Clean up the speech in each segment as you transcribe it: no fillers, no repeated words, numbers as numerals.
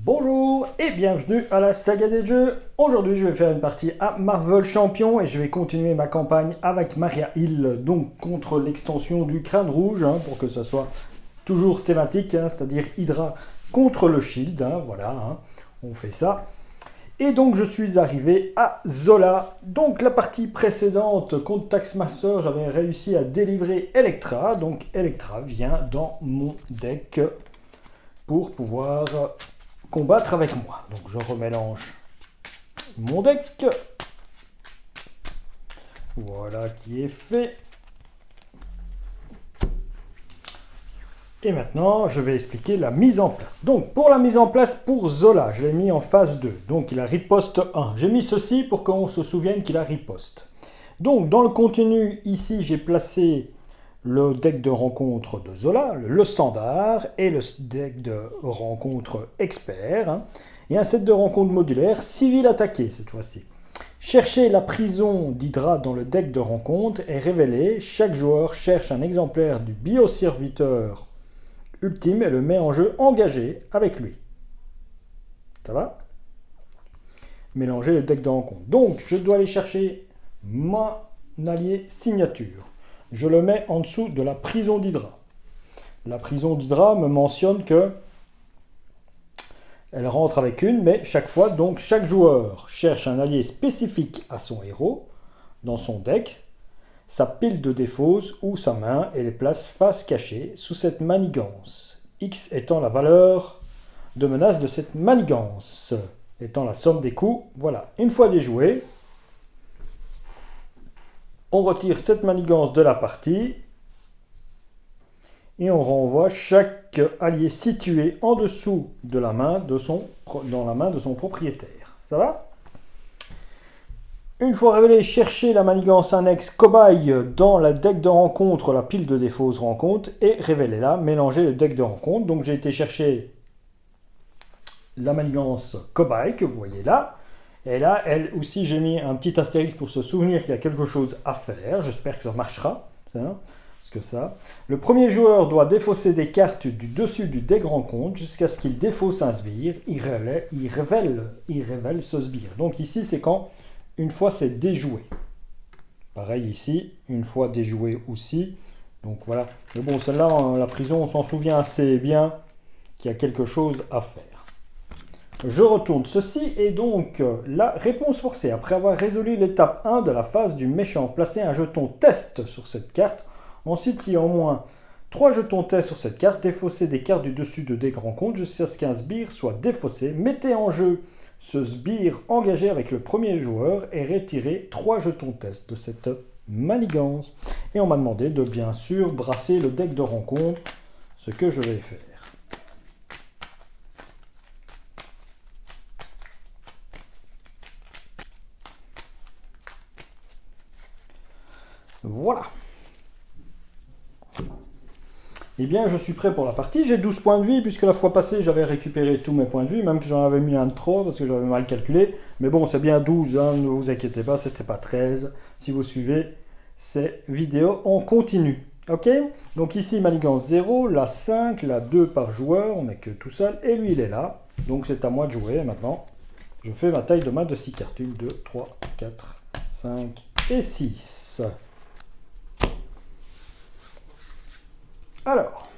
Bonjour et bienvenue à la saga des jeux. Aujourd'hui je vais faire une partie à Marvel Champion et je vais continuer ma campagne avec Maria Hill, donc contre l'extension du Crâne Rouge, pour que ce soit toujours thématique, c'est-à-dire Hydra contre le Shield, voilà, on fait ça. Et donc je suis arrivé à Zola. Donc la partie précédente contre Taskmaster, j'avais réussi à délivrer Elektra, donc Elektra vient dans mon deck pour pouvoir combattre avec moi. Donc je remélange mon deck. Voilà qui est fait. Et maintenant, je vais expliquer la mise en place. Donc, pour la mise en place pour Zola, je l'ai mis en phase 2. Donc, il a riposte 1. J'ai mis ceci pour qu'on se souvienne qu'il a riposte. Donc, dans le contenu, ici, j'ai placé le deck de rencontre de Zola, le standard, et le deck de rencontre expert, et un set de rencontre modulaire civil attaqué cette fois-ci. Chercher la prison d'Hydra dans le deck de rencontre est révélé. Chaque joueur cherche un exemplaire du bioserviteur ultime et le met en jeu engagé avec lui. Ça va? Mélanger le deck de rencontre. Donc, je dois aller chercher mon allié signature. Je le mets en dessous de la prison d'Hydra. La prison d'Hydra me mentionne que elle rentre avec une, mais chaque fois, donc chaque joueur cherche un allié spécifique à son héros dans son deck, sa pile de défausse ou sa main et les place face cachée sous cette manigance. X étant la valeur de menace de cette manigance, étant la somme des coups. Voilà, une fois déjoué, on retire cette manigance de la partie et on renvoie chaque allié situé en dessous de la main dans la main de son propriétaire. Ça va? Une fois révélé, chercher la manigance annexe cobaye dans la deck de rencontre, la pile de défausse rencontre, et révélez-la, mélanger le deck de rencontre. Donc j'ai été chercher la manigance cobaye que vous voyez là. Et là, elle aussi, j'ai mis un petit astérisque pour se souvenir qu'il y a quelque chose à faire. J'espère que ça marchera. Le premier joueur doit défausser des cartes du dessus du deck rencontre jusqu'à ce qu'il défausse un sbire. Il révèle ce sbire. Donc ici, c'est quand une fois c'est déjoué. Pareil ici, une fois déjoué aussi. Donc voilà. Mais bon, celle-là, la prison, on s'en souvient assez bien qu'il y a quelque chose à faire. Je retourne ceci et donc la réponse forcée. Après avoir résolu l'étape 1 de la phase du méchant, placez un jeton test sur cette carte. Ensuite, il y a au moins 3 jetons test sur cette carte. Défaussez des cartes du dessus de deck rencontre jusqu'à ce qu'un sbire soit défaussé. Mettez en jeu ce sbire engagé avec le premier joueur et retirez 3 jetons test de cette manigance. Et on m'a demandé de bien sûr brasser le deck de rencontre, ce que je vais faire. Voilà. Eh bien, je suis prêt pour la partie. J'ai 12 points de vie, puisque la fois passée, j'avais récupéré tous mes points de vie, même que j'en avais mis un de trop, parce que j'avais mal calculé. Mais bon, c'est bien 12, ne vous inquiétez pas, c'était pas 13. Si vous suivez ces vidéos, on continue. Ok? Donc ici, manigance 0, la 5, la 2 par joueur, on n'est que tout seul, et lui, il est là. Donc c'est à moi de jouer maintenant. Je fais ma taille de main de 6 cartes. 1, 2, 3, 4, 5 et 6. Alors,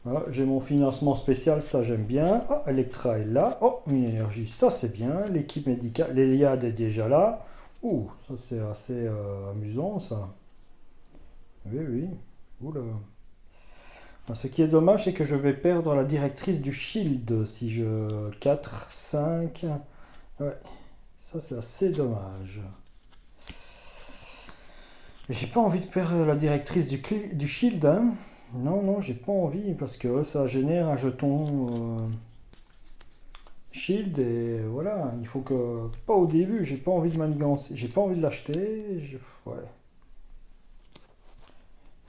voilà, j'ai mon financement spécial, ça j'aime bien. Oh, Elektra est là. Oh, une énergie, ça c'est bien. L'équipe médicale, l'Eliade est déjà là. Ouh, ça c'est assez amusant ça. Oui, oui. Oula. Ce qui est dommage, c'est que je vais perdre la directrice du Shield si je... 4, 5... Ouais, ça c'est assez dommage. J'ai pas envie de perdre la directrice du Shield, Non, non, j'ai pas envie, parce que ça génère un jeton Shield, et voilà, il faut que... Pas au début, j'ai pas envie de manigancer, j'ai pas envie de l'acheter, ouais.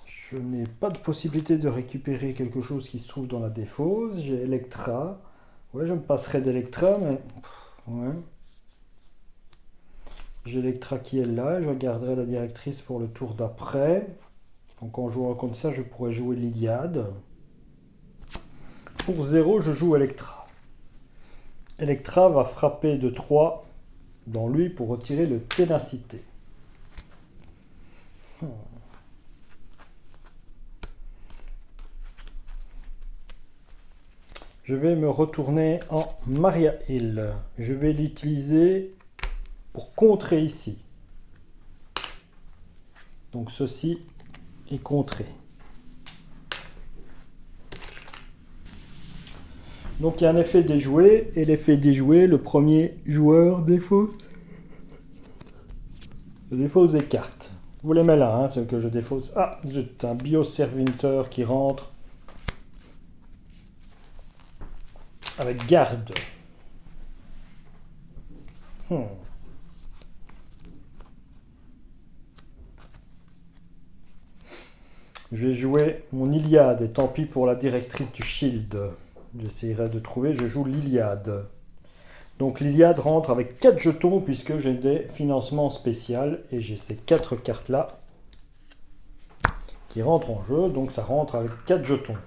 Je n'ai pas de possibilité de récupérer quelque chose qui se trouve dans la défausse, j'ai Elektra, ouais, je me passerai d'Elektra, mais... ouais. J'ai Elektra qui est là, je garderai la directrice pour le tour d'après. Donc en jouant comme ça, je pourrais jouer l'Iliade. Pour 0, je joue Electra. Electra va frapper de 3 dans lui pour retirer le ténacité. Je vais me retourner en Maria Hill. Je vais l'utiliser pour contrer ici. Donc ceci est contré. Donc il y a un effet déjoué, et l'effet déjoué, le premier joueur défausse des cartes. Vous les mettez là, hein, ceux que je défausse. Ah, zut, un Bioservinteur qui rentre avec garde. Je vais jouer mon Iliade, et tant pis pour la directrice du Shield. J'essaierai de trouver, je joue l'Iliade. Donc l'Iliade rentre avec 4 jetons puisque j'ai des financements spéciaux et j'ai ces 4 cartes là qui rentrent en jeu, donc ça rentre avec 4 jetons.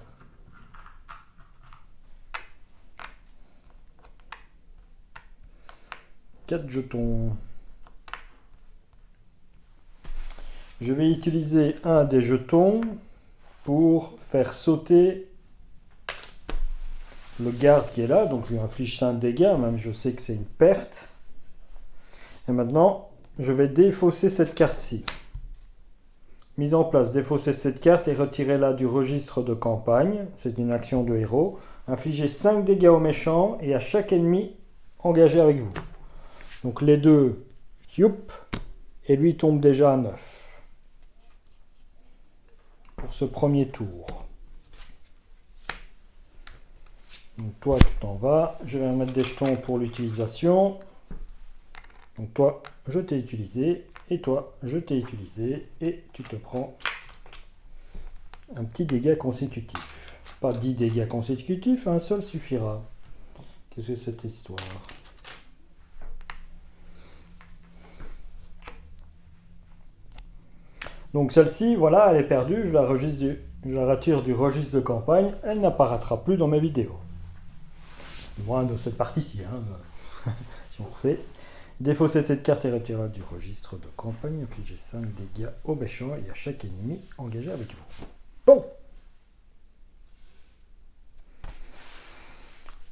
Je vais utiliser un des jetons pour faire sauter le garde qui est là, donc je lui inflige 5 dégâts, même je sais que c'est une perte. Et maintenant, je vais défausser cette carte-ci. Mise en place, défausser cette carte et retirer-la du registre de campagne. C'est une action de héros. Infligez 5 dégâts aux méchants et à chaque ennemi engagé avec vous. Donc les deux, youp, et lui tombe déjà à 9. Pour ce premier tour. Donc toi, tu t'en vas. Je vais mettre des jetons pour l'utilisation. Donc toi, je t'ai utilisé. Et toi, je t'ai utilisé. Et tu te prends un petit dégât consécutif. Pas 10 dégâts consécutifs, un seul suffira. Qu'est-ce que c'est cette histoire? Donc celle-ci, voilà, elle est perdue. Je la retire du registre de campagne. Elle n'apparaîtra plus dans mes vidéos. Moins de cette partie-ci, hein. Si on refait. Défausser cette carte et retirer du registre de campagne. Infligez 5 dégâts aux méchants et à chaque ennemi engagé avec vous. Bon.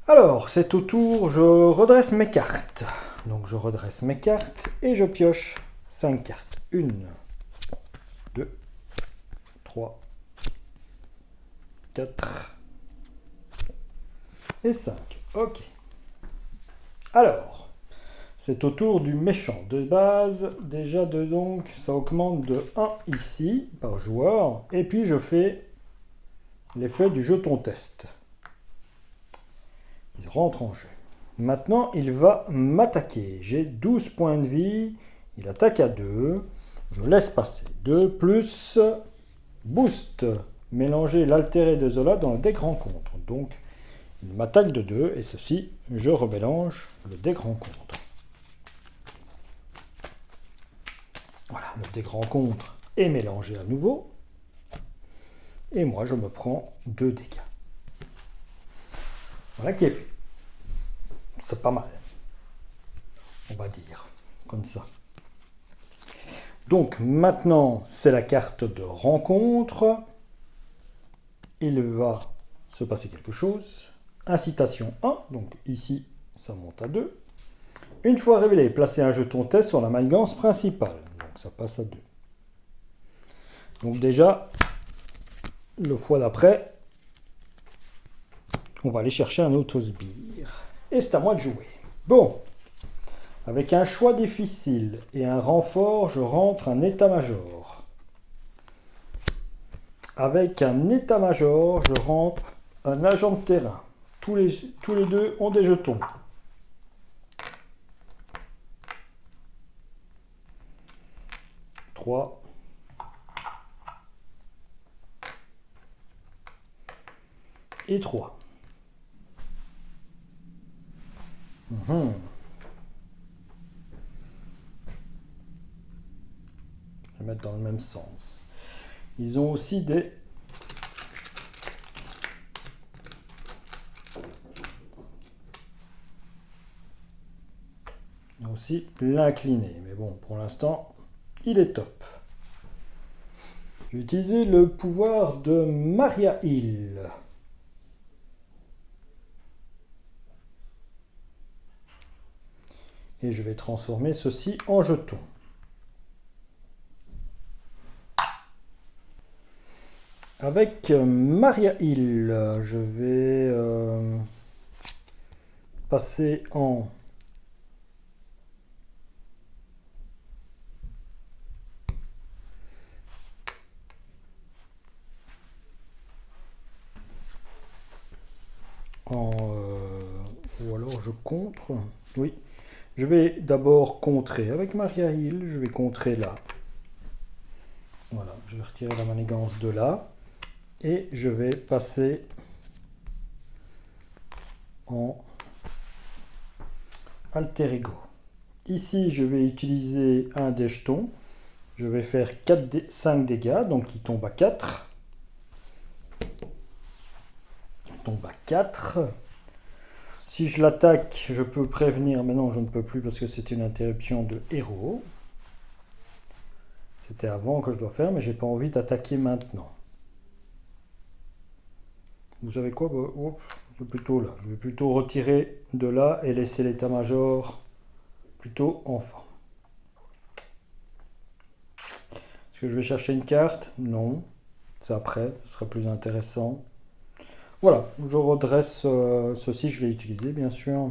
Alors, c'est au tour, je redresse mes cartes. Donc je redresse mes cartes et je pioche 5 cartes. 1, 2, 3, 4 et 5. Ok. Alors, c'est au tour du méchant. De base, déjà donc, ça augmente de 1 ici, par joueur. Et puis je fais l'effet du jeton test. Il rentre en jeu. Maintenant, il va m'attaquer. J'ai 12 points de vie. Il attaque à 2. Je laisse passer. 2 plus boost. Mélanger l'altéré de Zola dans le deck rencontre. Donc, il m'attaque de 2. Et ceci, je remélange le deck rencontre. Voilà, le deck rencontre est mélangé à nouveau. Et moi, je me prends 2 dégâts. Voilà qui est fait. C'est pas mal. On va dire. Comme ça. Donc maintenant, c'est la carte de rencontre. Il va se passer quelque chose. Incitation 1. Donc ici, ça monte à 2. Une fois révélé, placez un jeton test sur la manigance principale. Donc ça passe à 2. Donc déjà, le fois d'après, on va aller chercher un autre sbire. Et c'est à moi de jouer. Bon. Avec un choix difficile et un renfort, je rentre un état-major. Avec un état-major, je rentre un agent de terrain. Tous les deux ont des jetons. Trois. Et 3. Je vais mettre dans le même sens. Ils ont aussi des aussi l'incliner. Mais bon, pour l'instant, il est top. Je vais utiliser le pouvoir de Maria Hill. Et je vais transformer ceci en jeton. Avec Maria Hill, je vais passer en ou alors je contre. Oui, je vais d'abord contrer avec Maria Hill. Je vais contrer là. Voilà, je vais retirer la manigance de là. Et je vais passer en alter ego. Ici, je vais utiliser un des jetons. Je vais faire 5 dégâts, donc il tombe à 4. Il tombe à 4. Si je l'attaque, je peux prévenir, mais non, je ne peux plus parce que c'est une interruption de héros. C'était avant que je dois faire, mais j'ai pas envie d'attaquer maintenant. Vous savez quoi, je vais plutôt là. Je vais plutôt retirer de là et laisser l'état-major plutôt en forme. Est-ce que je vais chercher une carte? Non. C'est après, ce sera plus intéressant. Voilà, je redresse ceci, je l'ai utilisé bien sûr.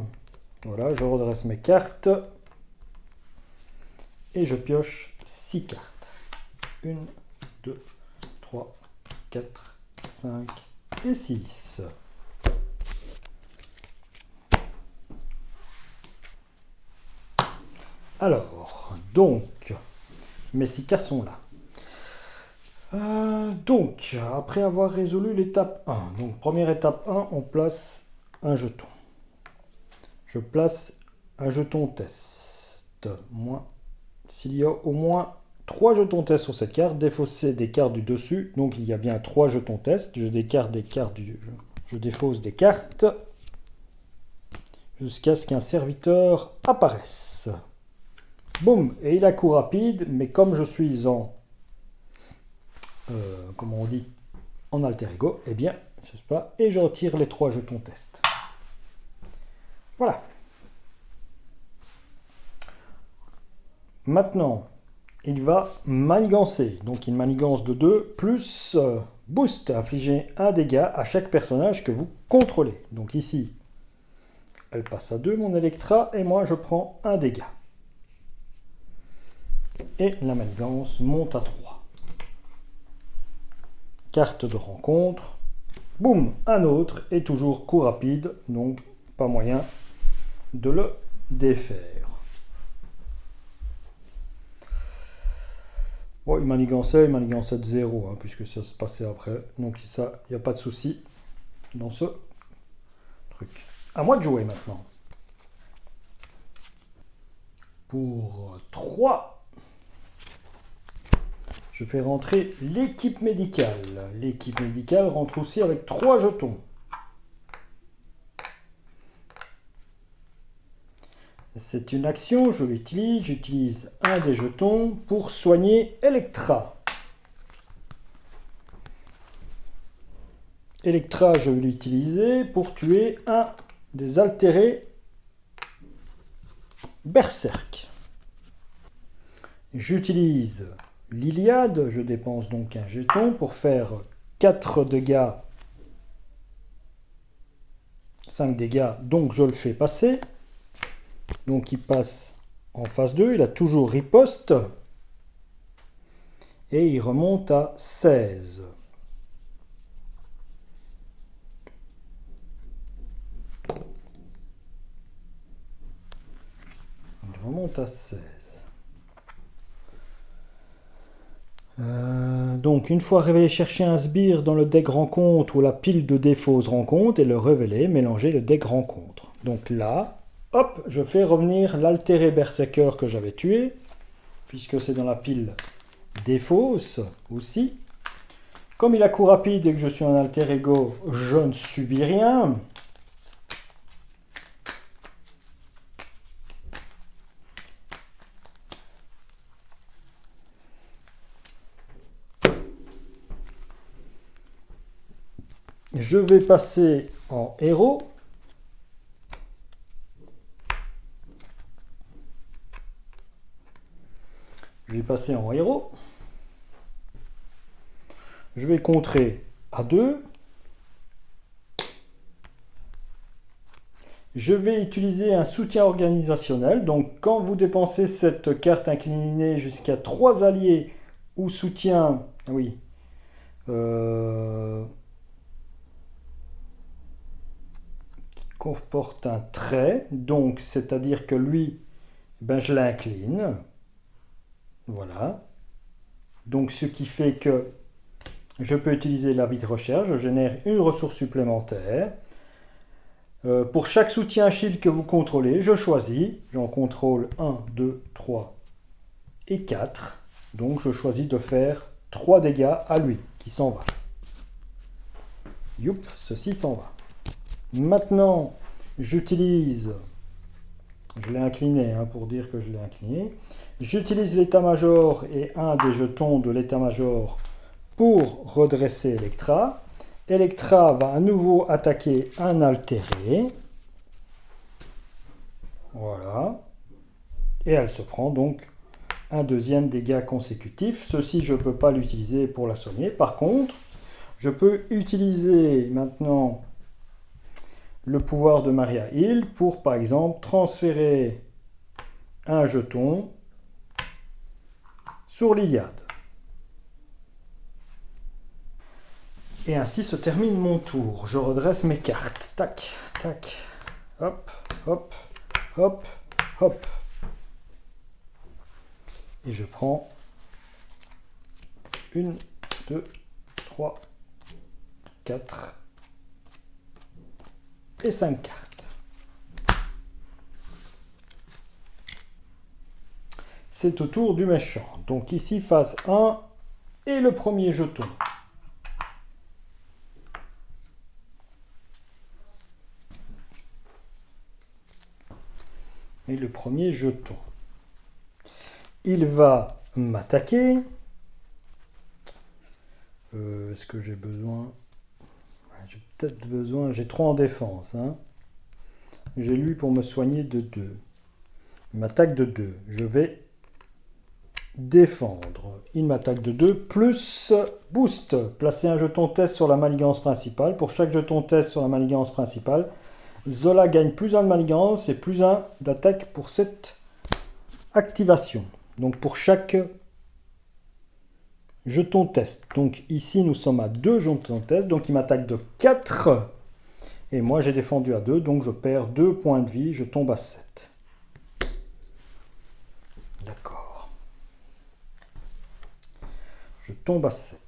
Voilà, je redresse mes cartes. Et je pioche 6 cartes. 1, 2, 3, 4, 5 et 6. Alors, donc, mes 6 cartes sont là. Donc, après avoir résolu l'étape 1, donc première étape 1, on place un jeton. Je place un jeton test. S'il y a au moins 3 jetons test sur cette carte, défausser des cartes du dessus, donc il y a bien 3 jetons test. Je décarte des cartes je défausse des cartes jusqu'à ce qu'un serviteur apparaisse. Boum, et il a coup rapide, mais comme je suis en comment on dit, en alter ego, eh bien, c'est pas, et je retire les 3 jetons test. Voilà. Maintenant, il va manigancer. Donc, il manigance de 2, plus boost, infliger un dégât à chaque personnage que vous contrôlez. Donc ici, elle passe à 2, mon Electra, et moi, je prends un dégât. Et la manigance monte à 3. Carte de rencontre, boum, un autre, et toujours coup rapide, donc pas moyen de le défaire. Bon, il manigançait de 0, hein, puisque ça se passait après, donc ça, il n'y a pas de souci dans ce truc. À moi de jouer maintenant. Pour 3. Je fais rentrer l'équipe médicale. L'équipe médicale rentre aussi avec 3 jetons. C'est une action, je l'utilise. J'utilise un des jetons pour soigner Electra. Electra, je vais l'utiliser pour tuer un des altérés Berserk. J'utilise l'Iliade, je dépense donc un jeton pour faire 4 dégâts, 5 dégâts, donc je le fais passer. Donc il passe en phase 2, il a toujours riposte, et il remonte à 16. Il remonte à 16. Donc une fois révélé, chercher un sbire dans le deck rencontre ou la pile de défausse rencontre et le révéler, mélanger le deck rencontre. Donc là, hop, je fais revenir l'altéré berserker que j'avais tué, puisque c'est dans la pile défausse aussi. Comme il a coup rapide et que je suis en alter ego, je ne subis rien. Je vais passer en héros. Je vais passer en héros. Je vais contrer à 2. Je vais utiliser un soutien organisationnel. Donc quand vous dépensez cette carte inclinée jusqu'à 3 alliés ou soutien, oui, qui comporte un trait, donc c'est-à-dire que lui, ben, je l'incline. Voilà. Donc ce qui fait que je peux utiliser l'avis de recherche, je génère une ressource supplémentaire. Pour chaque soutien shield que vous contrôlez, je choisis, j'en contrôle 1, 2, 3 et 4. Donc je choisis de faire 3 dégâts à lui, qui s'en va. Youp, ceci s'en va. Maintenant, j'utilise, je l'ai incliné hein, pour dire que je l'ai incliné, j'utilise l'état-major et un des jetons de l'état-major pour redresser Electra. Electra va à nouveau attaquer un altéré. Voilà. Et elle se prend donc un deuxième dégât consécutif. Ceci, je ne peux pas l'utiliser pour la soigner. Par contre, je peux utiliser maintenant le pouvoir de Maria Hill pour, par exemple, transférer un jeton sur l'Iliade. Et ainsi se termine mon tour. Je redresse mes cartes. Tac, tac, hop, hop, hop, hop. Et je prends 1, 2, 3, 4 et 5 cartes. C'est au tour du méchant. Donc ici, phase 1 et le premier jeton. Et le premier jeton. Il va m'attaquer. Est-ce que j'ai besoin? J'ai peut-être besoin. J'ai 3 en défense. Hein. J'ai lui pour me soigner de 2. Il m'attaque de 2. Je vais défendre. Il m'attaque de 2. Plus boost. Placer un jeton test sur la manigance principale. Pour chaque jeton test sur la manigance principale, Zola gagne plus 1 de manigance et plus 1 d'attaque pour cette activation. Donc pour chaque jeton test. Donc ici nous sommes à 2 jetons test. Donc il m'attaque de 4. Et moi j'ai défendu à 2. Donc je perds 2 points de vie. Je tombe à 7. D'accord. Je tombe à 7.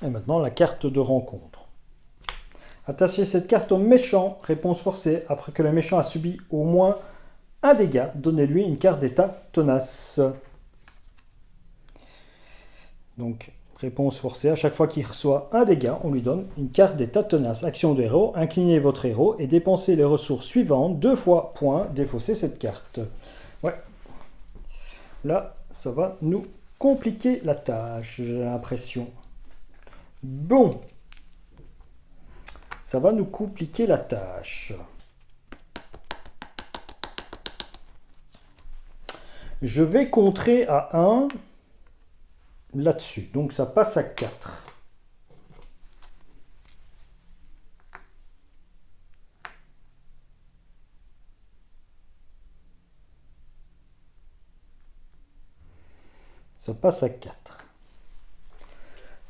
Et maintenant la carte de rencontre. Attachez cette carte au méchant. Réponse forcée. Après que le méchant a subi au moins un dégât, donnez-lui une carte d'état tenace. Donc, réponse forcée. À chaque fois qu'il reçoit un dégât, on lui donne une carte d'état tenace. Action de héros. Inclinez votre héros et dépensez les ressources suivantes. 2 fois point. Défaussez cette carte. Ouais. Là, ça va nous compliquer la tâche, j'ai l'impression. Bon. Ça va nous compliquer la tâche. Je vais contrer à 1 là-dessus. Donc ça passe à 4. Ça passe à 4.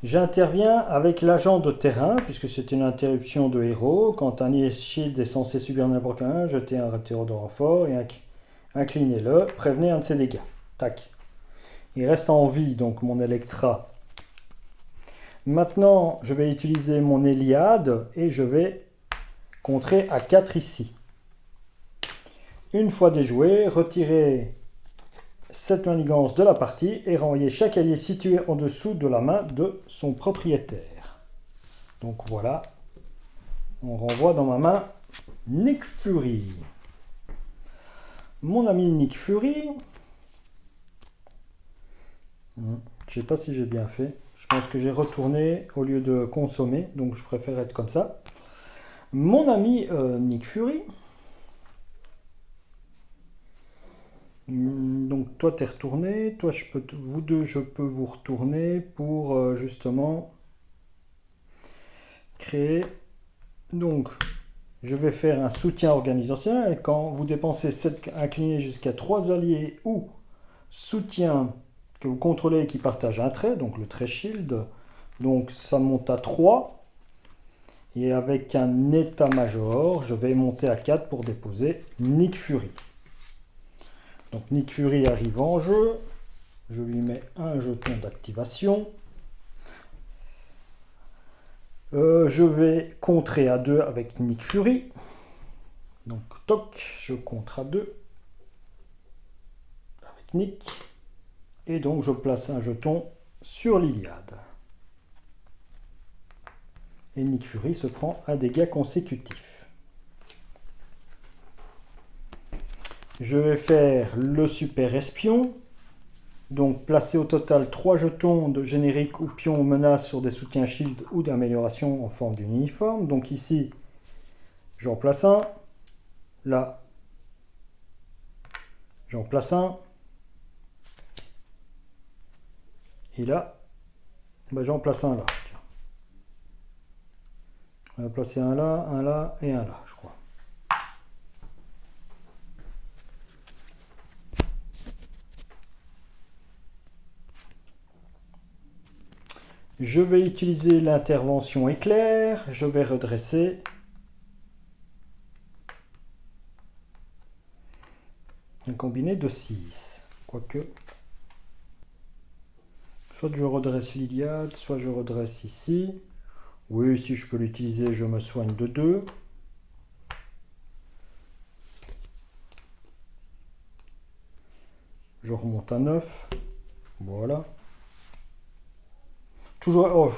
J'interviens avec l'agent de terrain, puisque c'est une interruption de héros. Quand un Ice Shield est censé subir n'importe quoi, jetez un rateur de renfort et inclinez-le. Prévenez un de ses dégâts. Tac. Il reste en vie, donc mon Electra. Maintenant, je vais utiliser mon Eliade et je vais contrer à 4 ici. Une fois déjoué, retirez cette manigance de la partie et renvoyer chaque allié situé en dessous de la main de son propriétaire. Donc voilà, on renvoie dans ma main Nick Fury. Mon ami Nick Fury, je ne sais pas si j'ai bien fait, je pense que j'ai retourné au lieu de consommer, donc je préfère être comme ça. Mon ami Nick Fury. Donc toi t'es retourné, toi vous deux je peux vous retourner pour justement créer. Donc je vais faire un soutien organisationnel et quand vous dépensez 7 inclinés jusqu'à 3 alliés ou soutien que vous contrôlez et qui partagent un trait, donc le trait shield, donc ça monte à 3 et avec un état-major je vais monter à 4 pour déposer Nick Fury. Donc Nick Fury arrive en jeu, je lui mets un jeton d'activation. Je vais contrer à 2 avec Nick Fury. Donc toc, je contre à 2 avec Nick. Et donc je place un jeton sur l'Iliade. Et Nick Fury se prend un dégât consécutif. Je vais faire le super espion. Donc placer au total 3 jetons de générique ou pion menace sur des soutiens shield ou d'amélioration en forme d'une uniforme. Donc ici, j'en place un. Là, j'en place un. Et là, ben j'en place un là. Tiens. On va placer un là et un là, je crois. Je vais utiliser l'intervention éclair. Je vais redresser. Un combiné de 6. Quoique. Soit je redresse l'Iliade, soit je redresse ici. Oui, si je peux l'utiliser, je me soigne de 2. Je remonte à 9. Voilà. Toujours. Oh,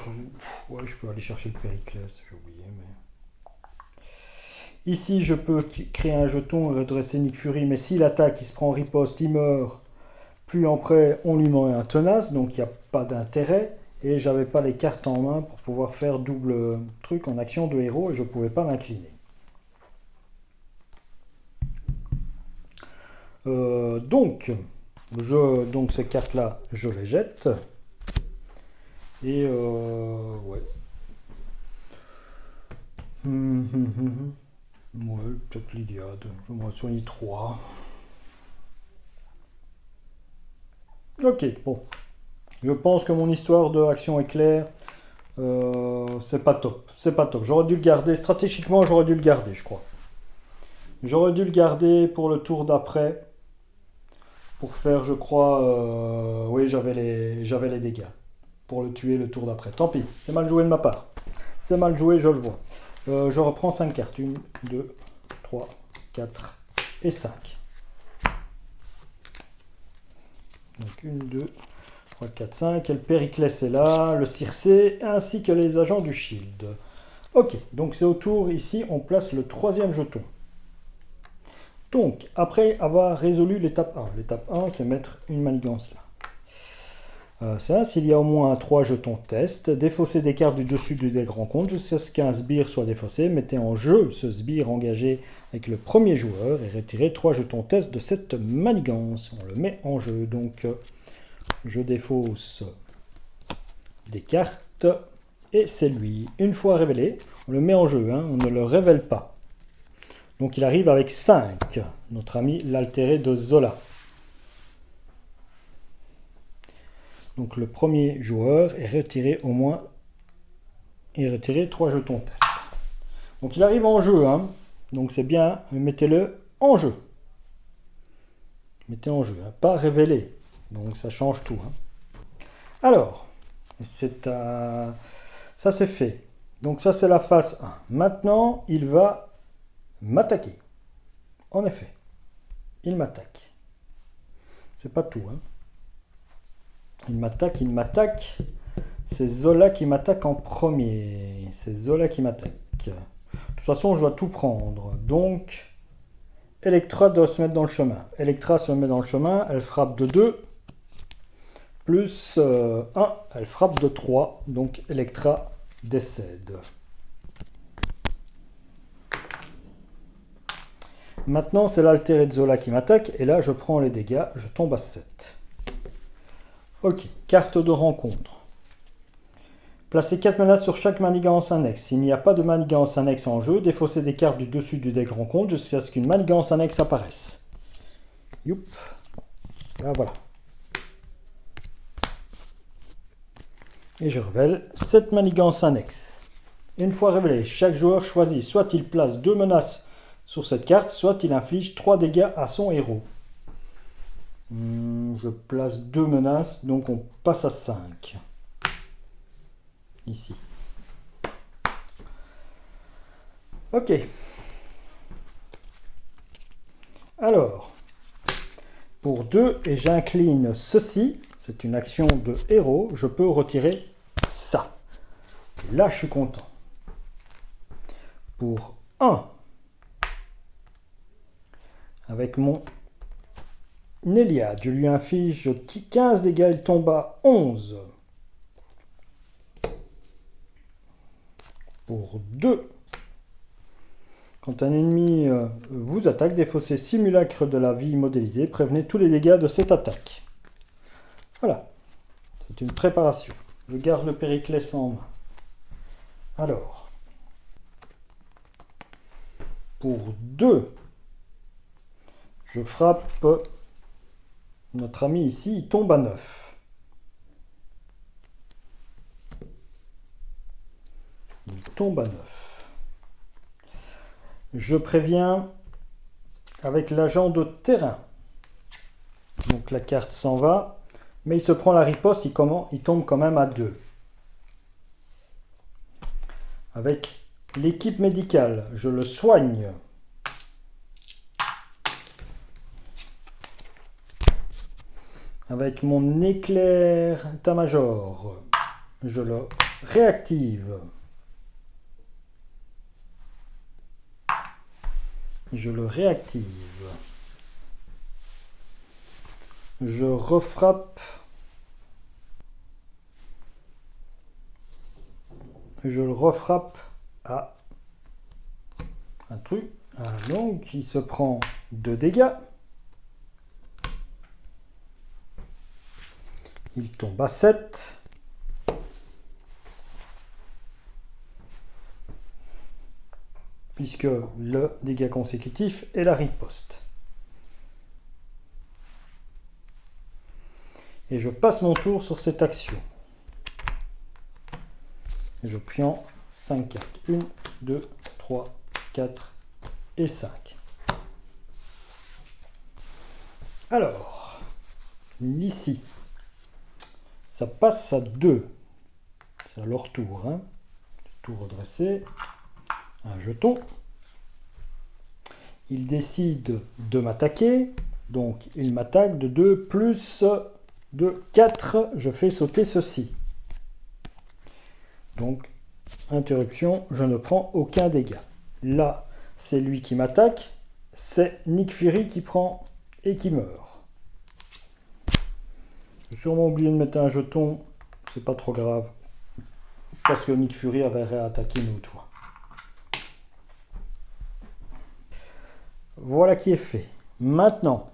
ouais, je peux aller chercher le Périclès, j'ai oublié. Mais... Ici, je peux créer un jeton et redresser Nick Fury, mais s'il attaque, il se prend riposte, il meurt. Plus après, on lui met un tenace, donc il n'y a pas d'intérêt. Et j'avais pas les cartes en main pour pouvoir faire double truc en action de héros et je ne pouvais pas m'incliner. Donc ces cartes-là, je les jette. Et ouais. Ouais, peut-être l'Iliade. Je me soigne 3. Ok, bon. Je pense que mon histoire de action éclair, c'est pas top. C'est pas top. J'aurais dû le garder. Stratégiquement, j'aurais dû le garder, je crois. J'aurais dû le garder pour le tour d'après. Pour faire, je crois... oui, j'avais les dégâts. Pour le tuer le tour d'après. Tant pis, c'est mal joué de ma part. C'est mal joué, je le vois. Je reprends 5 cartes. 1, 2, 3, 4 et 5. Donc 1, 2, 3, 4, 5. Et le Périclès est là, le Circé, ainsi que les agents du Shield. Ok, donc c'est au tour, ici, on place le 3e jeton. Donc, après avoir résolu l'étape 1, l'étape 1, c'est mettre une manigance là. Ça, s'il y a au moins 3 jetons test, défausser des cartes du dessus du dé de rencontre jusqu'à ce qu'un sbire soit défaussé. Mettez en jeu ce sbire engagé avec le premier joueur et retirez 3 jetons test de cette manigance. On le met en jeu. Donc, je défausse des cartes et c'est lui. Une fois révélé, on le met en jeu, hein, on ne le révèle pas. Donc, il arrive avec 5, notre ami l'altéré de Zola. Donc le premier joueur est retiré au moins 3 jetons test. Donc il arrive en jeu, hein. Donc c'est bien, mettez-le en jeu. Mettez en jeu, hein. Pas révélé. Donc ça change tout. Hein. Alors, ça c'est fait. Donc ça c'est la phase 1. Maintenant, il va m'attaquer. En effet, il m'attaque. C'est pas tout, hein. Il m'attaque. C'est Zola qui m'attaque en premier. C'est Zola qui m'attaque. De toute façon, je dois tout prendre. Donc, Electra doit se mettre dans le chemin. Electra se met dans le chemin. Elle frappe de 2. plus 1, elle frappe de 3, donc Electra décède. Maintenant, c'est l'altéré de Zola qui m'attaque, et là, je prends les dégâts, je tombe à 7. Ok, carte de rencontre. Placez 4 menaces sur chaque manigance annexe. S'il n'y a pas de manigance annexe en jeu, défaussez des cartes du dessus du deck rencontre jusqu'à ce qu'une manigance annexe apparaisse. Youp. Là, voilà. Et je révèle cette manigance annexe. Une fois révélée, chaque joueur choisit soit il place 2 menaces sur cette carte, soit il inflige 3 dégâts à son héros. Je place 2 menaces, donc on passe à 5. Ici. Ok. Alors, pour 2, et j'incline ceci, c'est une action de héros, je peux retirer ça. Et là, je suis content. Pour 1, avec mon Néliade, je lui inflige 15 dégâts, il tombe à 11. Pour 2, quand un ennemi vous attaque, défaussez simulacre de la vie modélisée, prévenez tous les dégâts de cette attaque. Voilà, c'est une préparation. Je garde le Périclès en main. Alors, pour 2, je frappe notre ami ici, il tombe à 9. Il tombe à 9. Je préviens avec l'agent de terrain. Donc la carte s'en va, mais il se prend la riposte, il tombe quand même à 2. Avec l'équipe médicale, je le soigne. Avec mon éclair état-major, je le réactive. Je le réactive. Je refrappe. Je le refrappe à un truc. Donc, il se prend 2 dégâts. Il tombe à 7. Puisque le dégât consécutif est la riposte. Et je passe mon tour sur cette action. Et je prends 5 cartes. 1, 2, 3, 4 et 5. Alors, ici, ça passe à 2. C'est à leur tour. Hein. Tout redressé. Un jeton. Il décide de m'attaquer. Donc, il m'attaque de 2 plus de 4. Je fais sauter ceci. Donc, interruption, je ne prends aucun dégât. Là, c'est lui qui m'attaque. C'est Nick Fury qui prend et qui meurt. J'ai sûrement oublié de mettre un jeton. C'est pas trop grave. Parce que Nick Fury avait réattaqué une autre fois. Voilà qui est fait. Maintenant,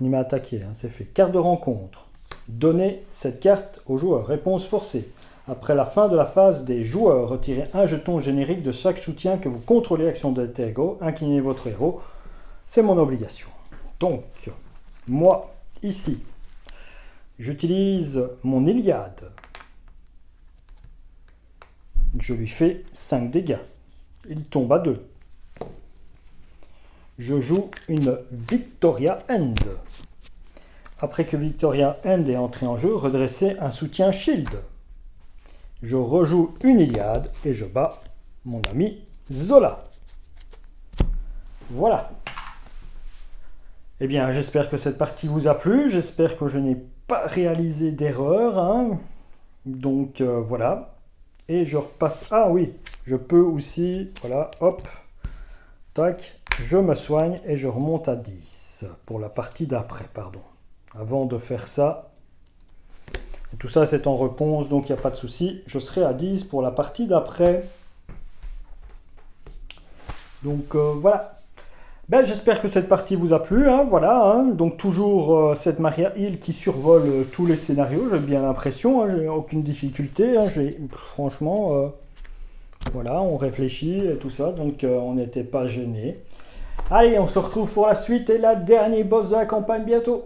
il m'a attaqué, hein, c'est fait. Carte de rencontre. Donnez cette carte au joueur. Réponse forcée. Après la fin de la phase des joueurs, retirez un jeton générique de chaque soutien que vous contrôlez action de héros. Inclinez votre héros. C'est mon obligation. Donc, moi, ici, j'utilise mon Iliade. Je lui fais 5 dégâts. Il tombe à 2. Je joue une Victoria End. Après que Victoria End est entrée en jeu, redressez un soutien Shield. Je rejoue une Iliade et je bats mon ami Zola. Voilà. Eh bien, j'espère que cette partie vous a plu. J'espère que je n'ai pas réalisé d'erreur. Hein. Donc, voilà. Et je repasse... Ah oui, je peux aussi... Voilà, hop. Tac. Je me soigne et je remonte à 10. 10 pour la partie d'après, pardon. Avant de faire ça, et tout ça c'est en réponse, donc il n'y a pas de souci. Je serai à 10 pour la partie d'après. Donc voilà. Ben, j'espère que cette partie vous a plu, hein, voilà, hein. Donc toujours cette Maria Hill qui survole tous les scénarios, j'ai bien l'impression, hein, j'ai aucune difficulté, hein, franchement, voilà, on réfléchit et tout ça, donc on n'était pas gêné. Allez, on se retrouve pour la suite et la dernière boss de la campagne bientôt.